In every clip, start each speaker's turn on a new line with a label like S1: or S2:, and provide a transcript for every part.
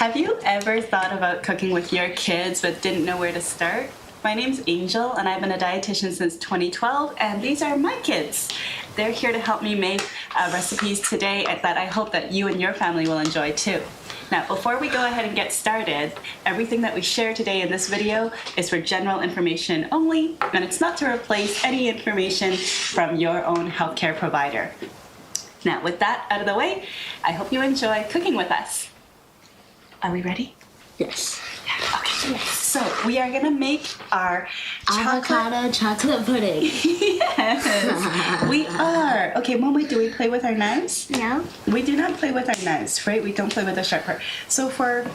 S1: Have you ever thought about cooking with your kids but didn't know where to start? My name's Angel and I've been a dietitian since 2012 and these are my kids. They're here to help me make recipes today that I hope that you and your family will enjoy too. Now, before we go ahead and get started, everything that we share today in this video is for general information only, and it's not to replace any information from your own healthcare provider. Now, with that out of the way, I hope you enjoy cooking with us. Are we ready?
S2: Yes.
S1: Okay. Yes. So we are gonna make our
S2: Avocado chocolate pudding.
S1: Yes, we are. Okay, Mommy, do we play with our knives?
S2: No.
S1: We do not play with our knives, right? We don't play with the sharp part. So for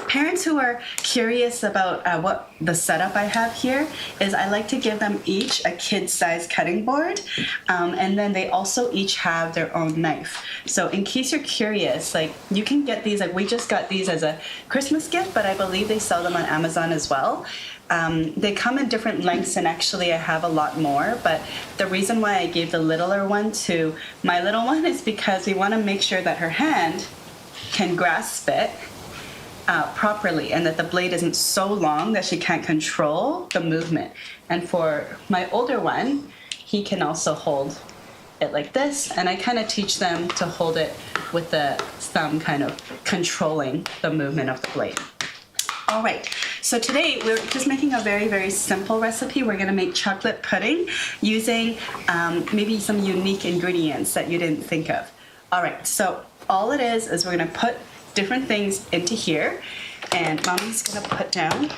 S1: parents who are curious about what the setup I have here is, I like to give them each a kid-size cutting board, and then they also each have their own knife. So in case you're curious, like you can get these, like we just got these as a Christmas gift, but I believe they sell them on Amazon as well. They come in different lengths, and actually I have a lot more, but the reason why I gave the littler one to my little one is because we want to make sure that her hand can grasp it properly and that the blade isn't so long that she can't control the movement. And for my older one, he can also hold it like this, and I kind of teach them to hold it with the thumb kind of controlling the movement of the blade. All right, so today we're just making a very, very simple recipe. We're gonna make chocolate pudding using maybe some unique ingredients that you didn't think of. All right, so all it is we're gonna put different things into here, and Mommy's gonna put down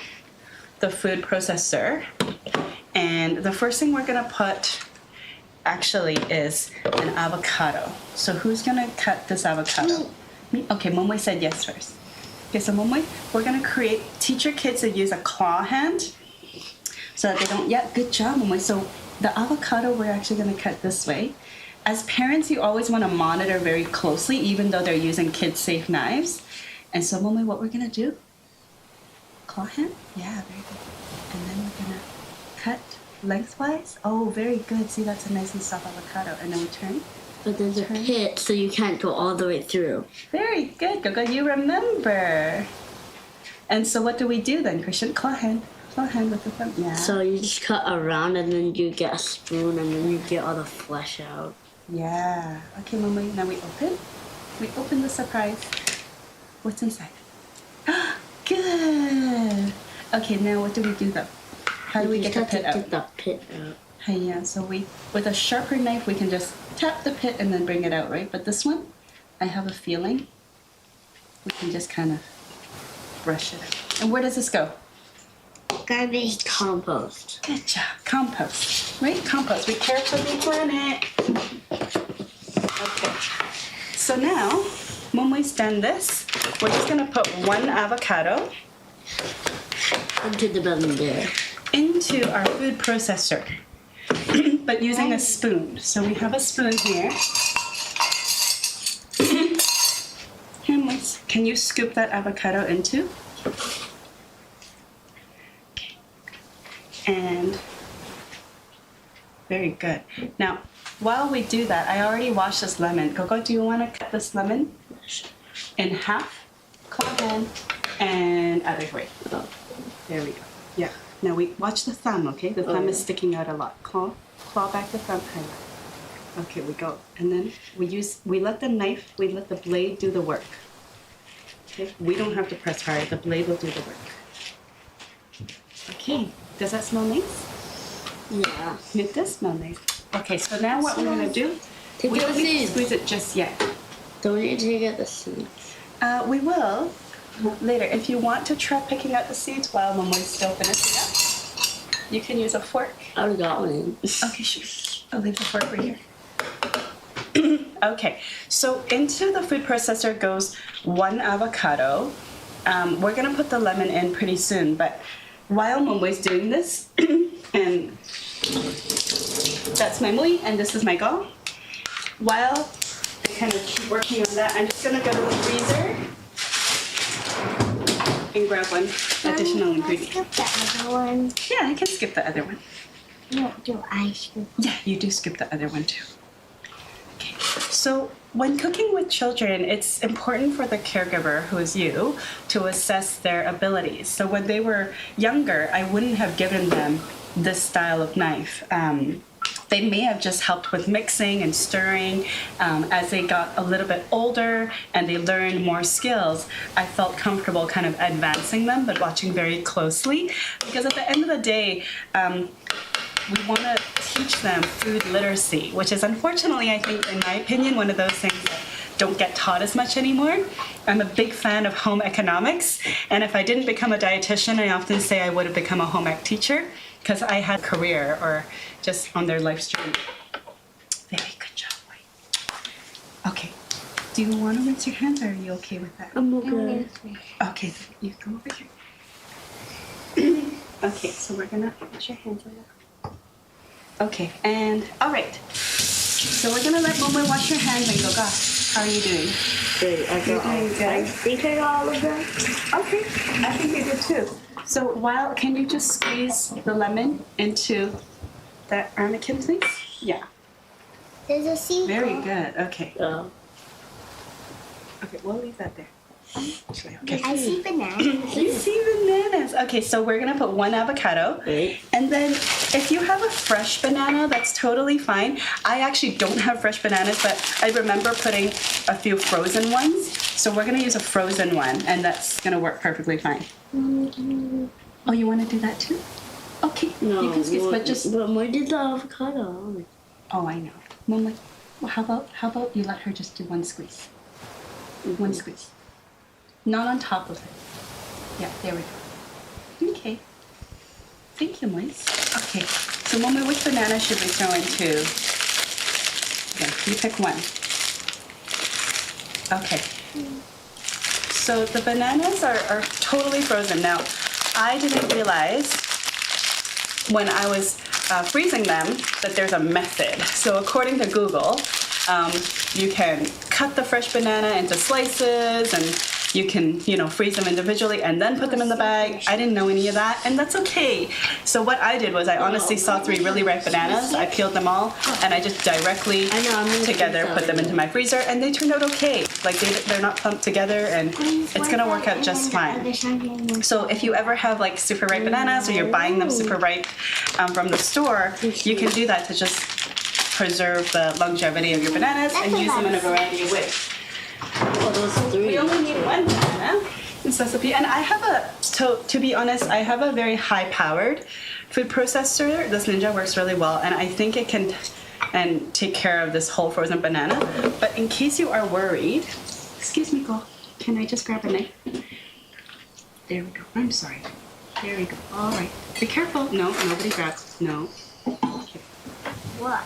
S1: the food processor. And the first thing we're gonna put actually is an avocado. So who's gonna cut this avocado? Me. Okay, Momoy said yes first. Okay, so Momoy, we're gonna teach your kids to use a claw hand so that they don't, yeah, good job, Momoy. So the avocado, we're actually gonna cut this way. As parents, you always wanna monitor very closely, even though they're using kid-safe knives. And so Momoy, what we're gonna do, claw hand? Yeah, very good. And then we're gonna cut lengthwise. Oh, very good. See, that's a nice and soft avocado. And then we turn.
S2: But there's a pit, so you can't go all the way through.
S1: Very good, Gogo. You remember. And so what do we do then, Christian? Claw hand with the thumb. Yeah.
S2: So you just cut around, and then you get a spoon, and then you get all the flesh out.
S1: Yeah. Okay, Mama. Now we open. We open the surprise. What's inside? Good. Okay, now what do we do though? How do we get the pit out?
S2: Get the pit out.
S1: Yeah, so with a sharper knife, we can just tap the pit and then bring it out, right? But this one, I have a feeling we can just kind of brush it out. And where does this go?
S2: Garbage compost.
S1: Good job. Compost, right? Compost. We carefully plant it. Okay. So now, when we've done this, we're just going to put one avocado
S2: Into the blender.
S1: Into our food processor. But using a spoon. So we have a spoon here. Here, Moise, can you scoop that avocado into? Okay. And very good. Now, while we do that, I already washed this lemon. Gogo, do you want to cut this lemon in half? Claw hand and other way. Oh, there we go. Yeah. Now we watch the thumb, okay? The thumb is sticking out a lot. Claw back the thumb. Okay, we go. And then we let the blade do the work. Okay? We don't have to press hard. The blade will do the work. Okay. Does that smell nice?
S2: Yeah.
S1: It does smell nice. Okay, so now what we're gonna do? We don't need to squeeze it just yet.
S2: Don't we need to take out the seeds?
S1: We will later. If you want to try picking out the seeds while Momoy's still finishing up, you can use a fork.
S2: I already got one.
S1: Okay, sure. I'll leave the fork right here. Okay, so into the food processor goes one avocado. We're gonna put the lemon in pretty soon, but while Momoy's doing this, and that's my mui, and this is my go. While I kind of keep working on that, I'm just gonna go to the freezer and grab one additional ingredient.
S3: Skip the other one.
S1: Yeah, I can skip the other one.
S3: No, do I skip?
S1: Yeah, you do skip the other one too. Okay. So when cooking with children, it's important for the caregiver, who is you, to assess their abilities. So when they were younger, I wouldn't have given them this style of knife. They may have just helped with mixing and stirring. As they got a little bit older and they learned more skills, I felt comfortable kind of advancing them, but watching very closely. Because at the end of the day, we want to teach them food literacy, which is unfortunately, I think, in my opinion, one of those things that don't get taught as much anymore. I'm a big fan of home economics, and if I didn't become a dietitian, I often say I would have become a home ec teacher, because I had a career or just on their life journey. Very good job, Wei. Okay, do you want to rinse your hands, or are you okay with that?
S2: I'm okay.
S1: Okay, you come over here. Okay, so we're gonna wash your hands a little. Okay, and all right. So we're gonna let Momo wash your hands and go. Gosh, how are you doing?
S2: Good. I
S1: You're doing good.
S2: I think I got all of them.
S1: Okay, I think you did too. So can you just squeeze the lemon into that ramekin, please? Yeah.
S3: There's a seagull.
S1: Very good. Okay.
S2: Oh.
S1: Okay, we'll leave that there. Okay.
S3: I see bananas.
S1: You see bananas. Okay, so we're gonna put 1 avocado.
S2: Right.
S1: And then if you have a fresh banana, that's totally fine. I actually don't have fresh bananas, but I remember putting a few frozen ones. So we're gonna use a frozen one, and that's gonna work perfectly fine. Oh, you wanna do that too? Okay,
S2: No,
S1: you can squeeze, but just,
S2: But where did the avocado?
S1: oh, I know. Mom, well, how about you let her just do 1 squeeze? 1 squeeze. Not on top of it. Yeah, there we go. Okay. Thank you, Moise. Okay, so Momo, which banana should we throw into? Okay, you pick one. Okay. So the bananas are totally frozen. Now, I didn't realize when I was freezing them that there's a method. So according to Google, you can cut the fresh banana into slices, and you can, freeze them individually and then put them in the bag. I didn't know any of that, and that's okay. So what I did was I honestly saw 3 really ripe bananas. I peeled them all, and I just directly together put them into my freezer, and they turned out okay. Like they're not clumped together, and it's gonna work out just fine. So if you ever have like super ripe bananas, or you're buying them super ripe from the store, you can do that to just preserve the longevity of your bananas and use them in a variety of ways.
S2: Oh, those 3.
S1: We only need 1 banana. This recipe, and I have to be honest, I have a very high-powered food processor. This Ninja works really well, and I think it can take care of this whole frozen banana. But in case you are worried, excuse me, girl, can I just grab a knife? There we go. I'm sorry. There we go. All right. Be careful. No, nobody grabs. No. Okay.
S3: What?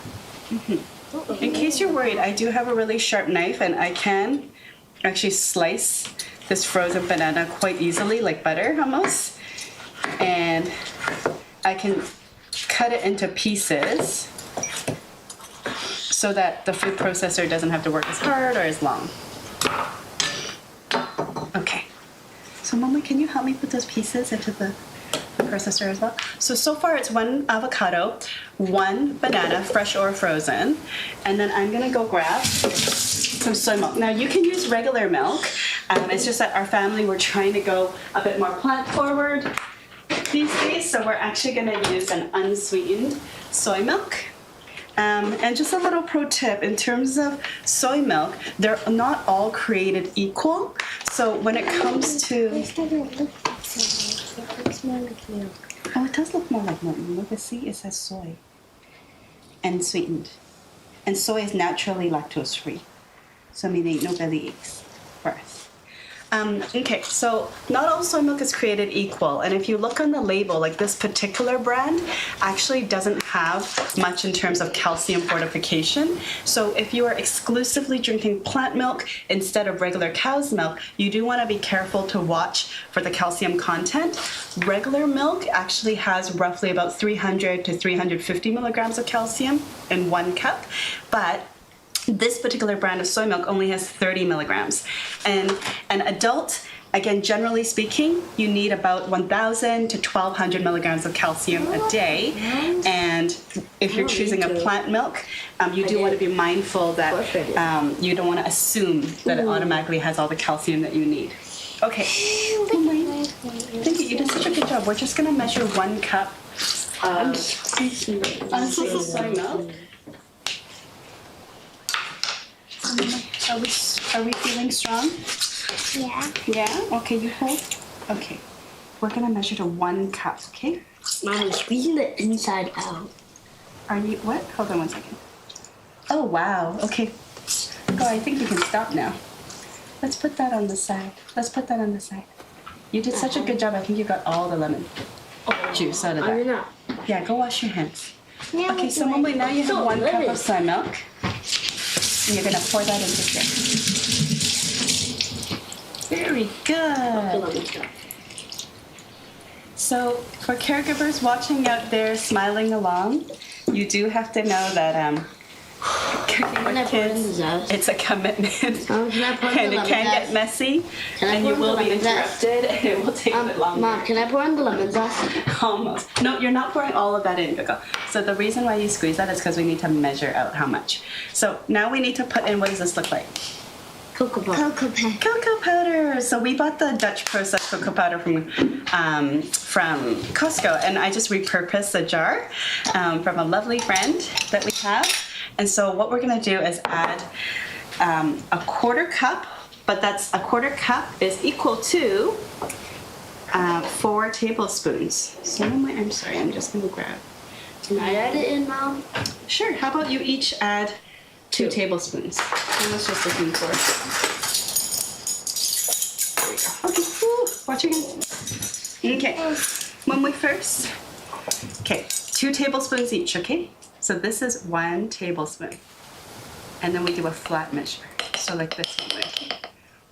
S1: In case you're worried, I do have a really sharp knife, and I can actually slice this frozen banana quite easily, like butter almost. And I can cut it into pieces so that the food processor doesn't have to work as hard or as long. Okay. So Mama, can you help me put those pieces into the processor as well? So far it's 1 avocado, 1 banana, fresh or frozen, and then I'm gonna go grab some soy milk. Now you can use regular milk. It's just that our family, we're trying to go a bit more plant forward these days, so we're actually gonna use an unsweetened soy milk. And just a little pro tip, in terms of soy milk, they're not all created equal. So when it comes to...
S3: It doesn't look like soy milk. It looks more like milk.
S1: Oh, it does look more like milk. Look, see, it says soy. And sweetened. And soy is naturally lactose free. So meaning no belly aches for us. Okay, so not all soy milk is created equal, and if you look on the label, like this particular brand actually doesn't have much in terms of calcium fortification. So if you are exclusively drinking plant milk instead of regular cow's milk, you do want to be careful to watch for the calcium content. Regular milk actually has roughly about 300 to 350 milligrams of calcium in 1 cup, but this particular brand of soy milk only has 30 milligrams. And an adult Again, generally speaking, you need about 1,000 to 1,200 milligrams of calcium a day. And if you're choosing a plant milk, you do want to be mindful that you don't want to assume that it automatically has all the calcium that you need. Okay. Thank you. You did such a good job. We're just going to measure 1 cup of soy milk. Are we feeling strong?
S3: Yeah.
S1: Yeah? Okay, you hold. Okay. We're going to measure to 1 cup, okay?
S2: Mom, I'm squeezing the inside out.
S1: Are you, what? Hold on 1 second. Oh, wow. Okay. Go, I think you can stop now. Let's put that on the side. Let's put that on the side. You did such a good job. I think you got all the lemon juice out of
S2: I
S1: that.
S2: know.
S1: Yeah, go wash your hands.
S3: Now
S1: Okay, so Mumbai, now you have 1 cup of soy milk. And you're going to pour that into here. Very good. So for caregivers watching out there smiling along, you do have to know that cooking with kids, it's a commitment. And it can get messy, and you will be interrupted, and it will take a bit longer.
S2: Mom, can I pour in the lemon zest?
S1: Almost. No, you're not pouring all of that in, Gogo. So the reason why you squeeze that is because we need to measure out how much. So now we need to put in, what does this look like?
S2: Cocoa powder.
S1: Cocoa powder. So we bought the Dutch processed cocoa powder from Costco, and I just repurposed the jar from a lovely friend that we have. And so what we're gonna do is add a 1/4 cup, but that's a 1/4 cup is equal to 4 tablespoons. So I'm sorry, I'm just gonna grab.
S2: Can I add it in, Mom?
S1: Sure. How about you each add 2 tablespoons? I was just looking for. There we go. Okay. Woo. Watch your hands. Okay. When we first. Okay. 2 tablespoons each. Okay. So this is 1 tablespoon, and then we do a flat measure. So like this one way.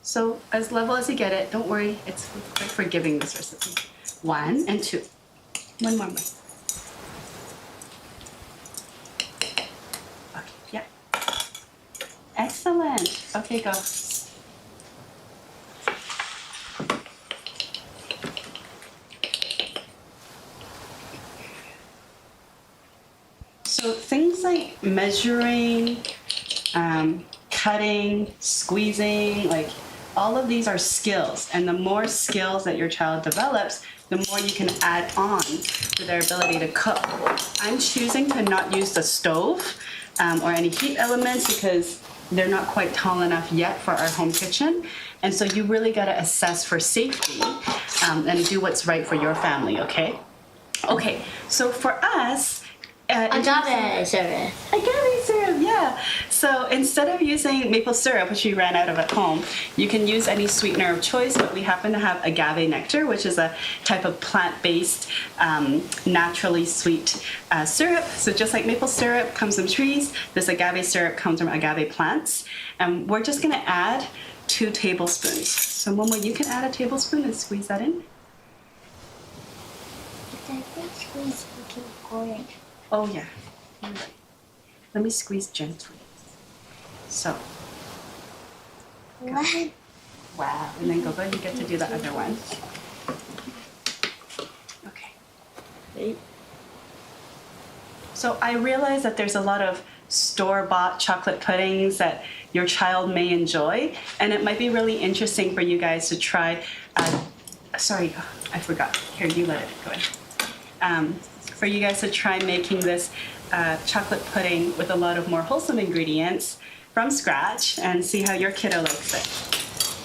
S1: So as level as you get it. Don't worry. It's quite forgiving, this recipe. 1 and 2. 1 more. Yeah. Excellent. Okay, go. So things like measuring, cutting, squeezing, like all of these are skills. And the more skills that your child develops, the more you can add on to their ability to cook. I'm choosing to not use the stove or any heat elements because they're not quite tall enough yet for our home kitchen. And so you really gotta assess for safety and do what's right for your family, okay? Okay, so for us,
S2: Agave syrup.
S1: Agave syrup, yeah. So instead of using maple syrup, which we ran out of at home, you can use any sweetener of choice, but we happen to have agave nectar, which is a type of plant-based, naturally sweet syrup. So just like maple syrup comes from trees, this agave syrup comes from agave plants. And we're just gonna add 2 tablespoons. So Momo, you can add a tablespoon and squeeze that in.
S3: If I think squeeze, we can pour it.
S1: Oh yeah, you're right. Let me squeeze gently. So,
S3: What?
S1: wow, and then Gogo, you get to do the other one. Okay.
S2: Wait.
S1: So I realize that there's a lot of store-bought chocolate puddings that your child may enjoy, and it might be really interesting for you guys to try. Sorry, I forgot. Here, you let it go in. For you guys to try making this chocolate pudding with a lot of more wholesome ingredients from scratch and see how your kiddo likes it.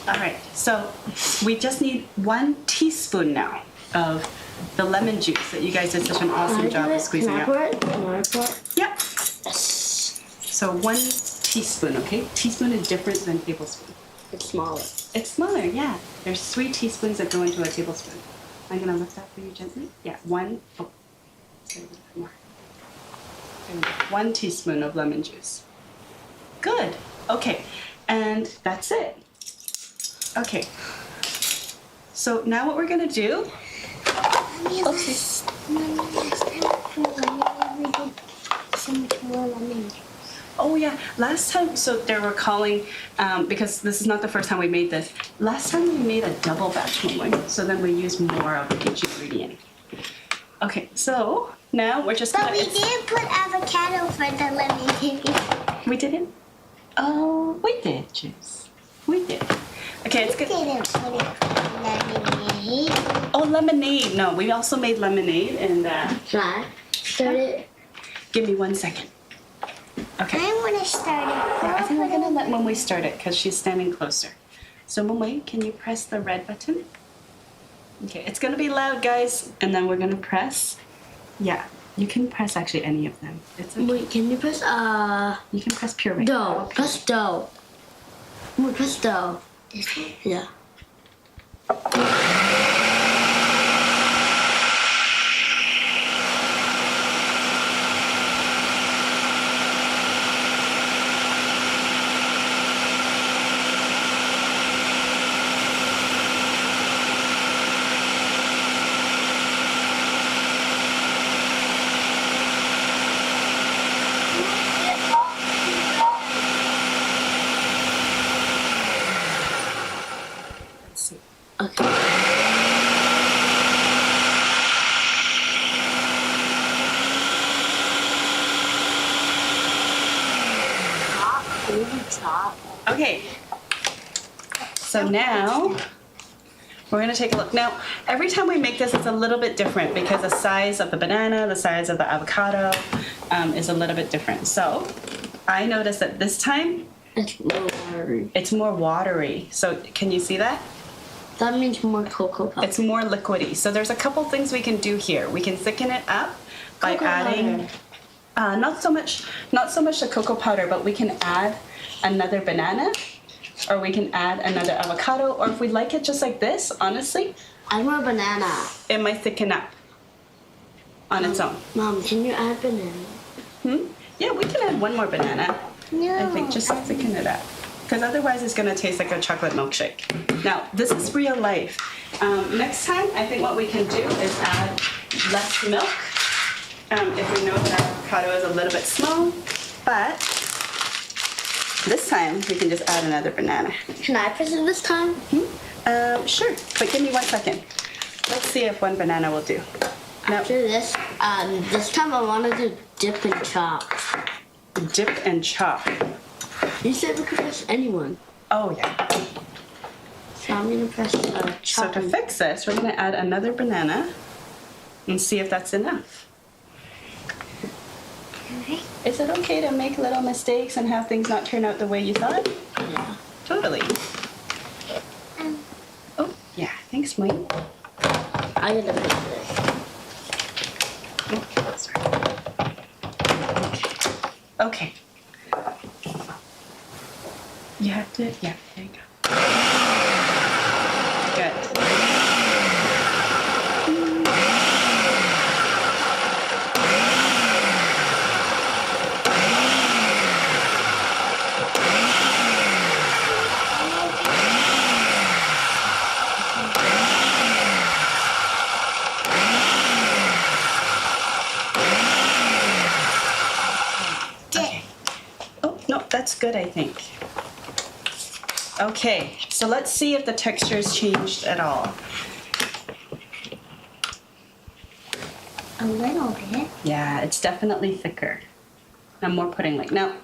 S1: All right, so we just need 1 teaspoon now of the lemon juice that you guys did such an awesome job of squeezing
S2: Can I
S1: out.
S2: pour it? Can I pour it?
S1: Yep.
S2: Yes.
S1: So 1 teaspoon, okay? Teaspoon is different than tablespoon.
S2: It's smaller.
S1: It's smaller, yeah. There's 3 teaspoons that go into a tablespoon. I'm gonna lift that for you gently. Yeah, 1. Oh. More. 1 teaspoon of lemon juice. Good. Okay, and that's it. Okay. So now what we're gonna do?
S3: Mommy, last time we did so much more lemon juice.
S1: Oh yeah, last time, so they were calling, because this is not the first time we made this. Last time we made a double batch one, so then we use more of each ingredient. Okay, so now we're just
S3: But
S1: gonna.
S3: we didn't put avocado for the lemonade.
S1: We didn't? Oh, we did, Juice. We did. Okay, it's
S3: We
S1: good.
S3: didn't put it for lemonade.
S1: Oh, lemonade. No, we also made lemonade and
S2: Can I start it?
S1: give me 1 second. Okay.
S3: I want to start it.
S1: I think we're gonna let Momoi start it because she's standing closer. So Momoi, can you press the red button? Okay, it's gonna be loud, guys, and then we're gonna press. Yeah, you can press actually any of them. It's okay.
S2: Wait, can you press
S1: You can press puree.
S2: dough? Press dough. Wait, press dough. Yeah.
S1: Let's see.
S2: Okay. Top.
S1: Okay. So now we're gonna take a look. Now, every time we make this, it's a little bit different because the size of the banana, the size of the avocado is a little bit different. So I noticed that this time
S2: It's more watery.
S1: it's more watery. So can you see that?
S2: That means more cocoa powder.
S1: It's more liquidy. So there's a couple things we can do here. We can thicken it up by
S2: Cocoa
S1: adding
S2: powder.
S1: not so much the cocoa powder, but we can add another banana, or we can add another avocado, or if we like it just like this, honestly,
S2: Add more banana.
S1: it might thicken up on its own.
S2: Mom, can you add banana?
S1: Yeah, we can add one more banana.
S3: No.
S1: I think just thicken it up. Because otherwise it's gonna taste like a chocolate milkshake. Now, this is real life. Next time, I think what we can do is add less milk. If we know that our avocado is a little bit small, but this time we can just add another banana.
S2: Can I press it this time?
S1: Sure, but give me 1 second. Let's see if one banana will do. Now,
S2: After this, this time I want to do dip and chop.
S1: dip and chop.
S2: You said we could press anyone.
S1: Oh yeah.
S2: So I'm gonna press
S1: So
S2: chop.
S1: to fix this, we're gonna add another banana and see if that's enough.
S3: Okay.
S1: Is it okay to make little mistakes and have things not turn out the way you thought?
S2: Yeah.
S1: Totally.
S3: Um,
S1: Oh, yeah. Thanks, Mike.
S2: I gotta fix this.
S1: Oh, sorry. Okay. You have to, yeah, there you go. Good. Okay. Oh, no, that's good, I think. Okay, so let's see if the texture's changed at all.
S3: a little bit.
S1: Yeah, it's definitely thicker and more pudding-like. Now,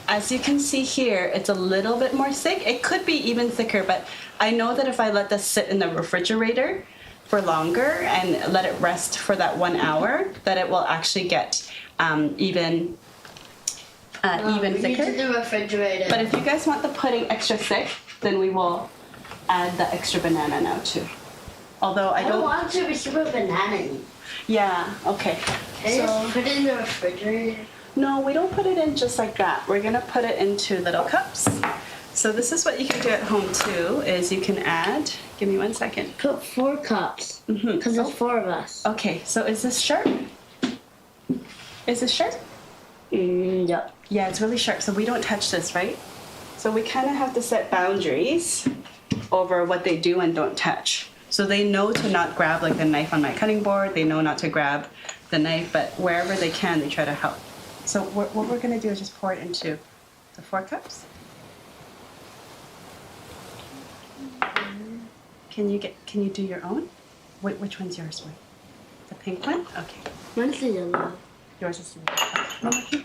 S1: as you can see here, it's a little bit more thick. It could be even thicker, but I know that if I let this sit in the refrigerator for longer and let it rest for that 1 hour, that it will actually get even thicker.
S2: The refrigerator.
S1: But if you guys want the pudding extra thick, then we will add the extra banana now too. Although I
S2: I don't
S1: don't.
S2: want it to be super banana-y.
S1: Yeah. Okay.
S2: Can I
S1: So
S2: just put it in the refrigerator?
S1: no, we don't put it in just like that. We're gonna put it into little cups. So this is what you can do at home too. Is you can add. Give me 1 second.
S2: Put 4 cups.
S1: Mhm.
S2: Because there's 4 of us.
S1: Okay. So is this sharp? Is this sharp?
S2: Yep.
S1: Yeah, it's really sharp. So we don't touch this, right? So we kind of have to set boundaries over what they do and don't touch. So they know to not grab like the knife on my cutting board. They know not to grab the knife, but wherever they can, they try to help. So what we're gonna do is just pour it into the 4 cups. Can you do your own? Which one's yours, Roy? The pink one? Okay.
S2: Mine's the yellow.
S1: Yours is the okay. Mama, here.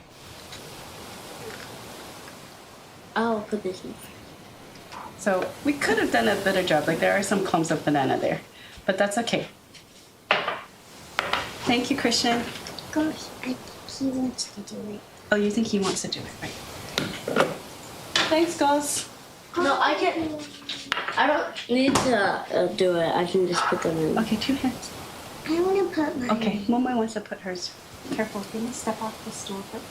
S2: I'll put this in.
S1: So we could have done a better job. Like there are some clumps of banana there, but that's okay. Thank you, Christian.
S3: Gosh, I think he wants to do it.
S1: Oh, you think he wants to do it, right? Thanks, Gus.
S2: No, I can. I don't need to do it. I can just put them in.
S1: Okay, 2 hands.
S3: I want to put mine.
S1: Okay, Momo wants to put hers. Careful, can you step off the stool first?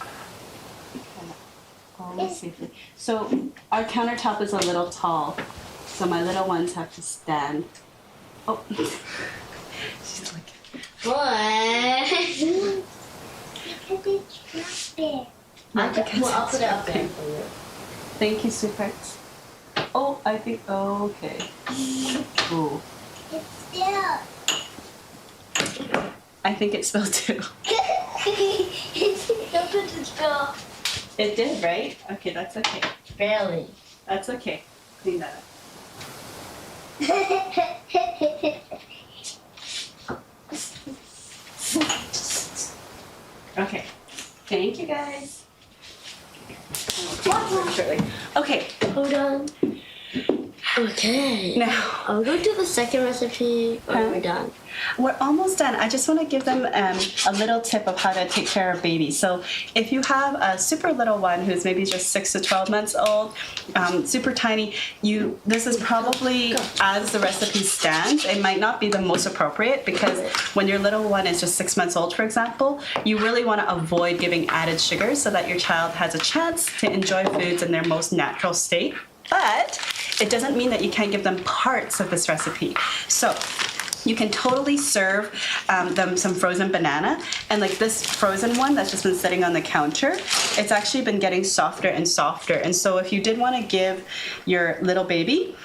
S1: Always safely. So our countertop is a little tall, so my little ones have to stand. Oh, she's like,
S2: What?
S3: Because it's not big.
S2: I'll put it up there for you.
S1: thank you, sweethearts. Oh, I think, okay. Ooh,
S3: It's still.
S1: I think it spilled too.
S3: It's still.
S1: It did, right? Okay, that's okay.
S2: Barely.
S1: That's okay. Clean that up. Okay. Thank you, guys. Okay,
S2: Hold on. Okay.
S1: now
S2: I'll go to the second recipe when we're done.
S1: we're almost done. I just want to give them a little tip of how to take care of babies. So if you have a super little one who's maybe just 6 to 12 months old, super tiny, this is probably, as the recipe stands, it might not be the most appropriate because when your little one is just 6 months old, for example, you really want to avoid giving added sugars so that your child has a chance to enjoy foods in their most natural state. But it doesn't mean that you can't give them parts of this recipe. So you can totally serve them some frozen banana. And like this frozen one that's just been sitting on the counter, it's actually been getting softer and softer. And so if you did want to give your little baby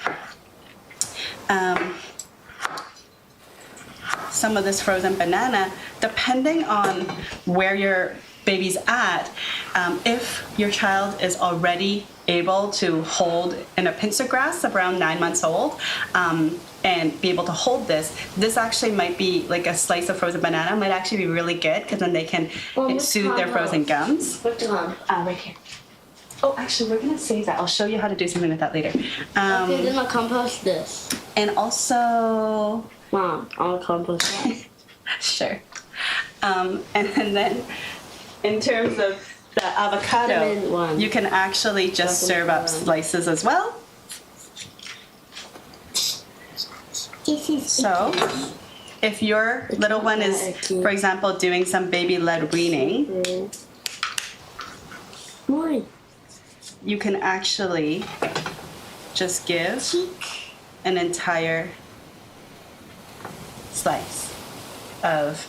S1: some of this frozen banana, depending on where your baby's at, if your child is already able to hold in a pincer grasp around 9 months old and be able to hold this actually might be like a slice of frozen banana might actually be really good because then they can soothe their frozen gums.
S2: What's on?
S1: Right here. Oh, actually, we're gonna save that. I'll show you how to do something with that later.
S2: Okay, then I'll compost this.
S1: And also,
S2: Mom, I'll compost that.
S1: sure. And then in terms of the avocado,
S2: Cinnamon one.
S1: you can actually just serve up slices as well.
S3: This is
S1: So if your little one is, for example, doing some baby-led weaning,
S2: More.
S1: you can actually just give an entire slice of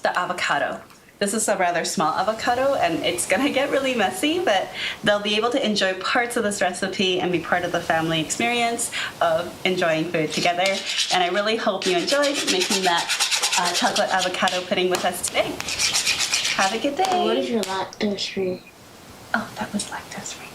S1: the avocado. This is a rather small avocado and it's gonna get really messy, but they'll be able to enjoy parts of this recipe and be part of the family experience of enjoying food together. And I really hope you enjoyed making that chocolate avocado pudding with us today. Have a good day.
S2: What is your lactose free?
S1: Oh, that was lactose free.